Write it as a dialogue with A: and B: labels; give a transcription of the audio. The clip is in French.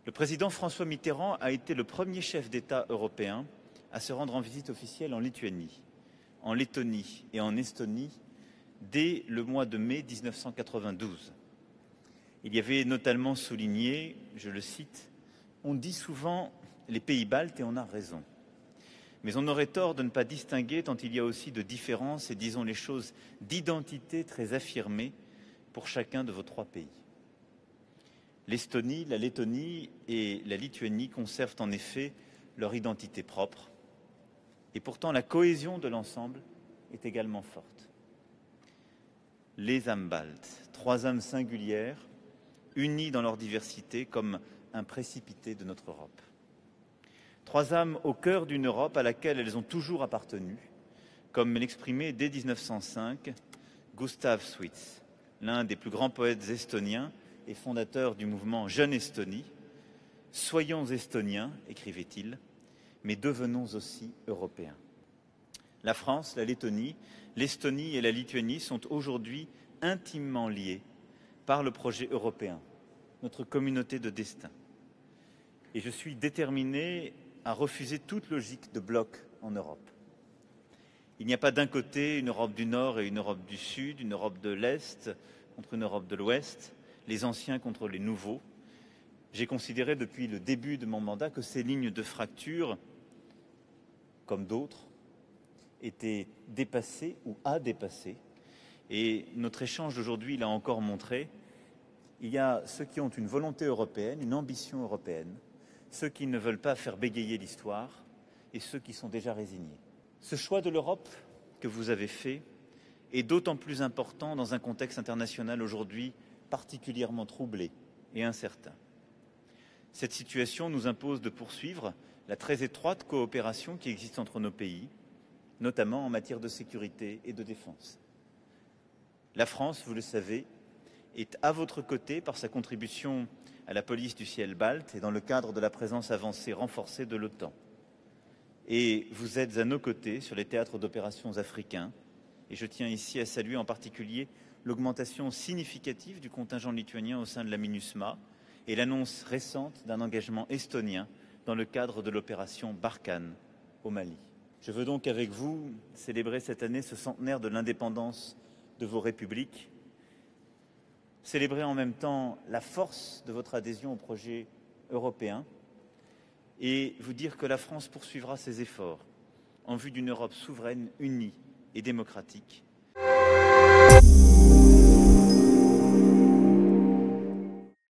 A: Le président François Mitterrand a été le premier chef d'État européen à se rendre en visite officielle en Lituanie, en Lettonie et en Estonie dès le mois de mai 1992. Il y avait notamment souligné, je le cite, « On dit souvent les pays baltes et on a raison. Mais on aurait tort de ne pas distinguer tant il y a aussi de différences et, disons les choses, d'identité très affirmées pour chacun de vos trois pays. » L'Estonie, la Lettonie et la Lituanie conservent en effet leur identité propre. Et pourtant, la cohésion de l'ensemble est également forte. Les âmes baltes, trois âmes singulières, unies dans leur diversité comme un précipité de notre Europe. Trois âmes au cœur d'une Europe à laquelle elles ont toujours appartenu, comme l'exprimait dès 1905 Gustav Sweets, l'un des plus grands poètes estoniens et fondateur du mouvement Jeune Estonie. « Soyons estoniens », écrivait-il, mais devenons aussi européens. La France, la Lettonie, l'Estonie et la Lituanie sont aujourd'hui intimement liées par le projet européen, notre communauté de destin. Et je suis déterminé à refuser toute logique de bloc en Europe. Il n'y a pas d'un côté une Europe du Nord et une Europe du Sud, une Europe de l'Est contre une Europe de l'Ouest, les anciens contre les nouveaux. J'ai considéré depuis le début de mon mandat que ces lignes de fracture, comme d'autres, étaient dépassées ou à dépasser. Et notre échange d'aujourd'hui l'a encore montré. Il y a ceux qui ont une volonté européenne, une ambition européenne, ceux qui ne veulent pas faire bégayer l'histoire et ceux qui sont déjà résignés. Ce choix de l'Europe que vous avez fait est d'autant plus important dans un contexte international aujourd'hui particulièrement troublé et incertain. Cette situation nous impose de poursuivre la très étroite coopération qui existe entre nos pays, notamment en matière de sécurité et de défense. La France, vous le savez, est à votre côté par sa contribution à la police du ciel balte et dans le cadre de la présence avancée renforcée de l'OTAN. Et vous êtes à nos côtés sur les théâtres d'opérations africains. Et je tiens ici à saluer en particulier l'augmentation significative du contingent lituanien au sein de la MINUSMA et l'annonce récente d'un engagement estonien dans le cadre de l'opération Barkhane au Mali. Je veux donc avec vous célébrer cette année ce centenaire de l'indépendance de vos républiques, célébrer en même temps la force de votre adhésion au projet européen et vous dire que la France poursuivra ses efforts en vue d'une Europe souveraine, unie et démocratique.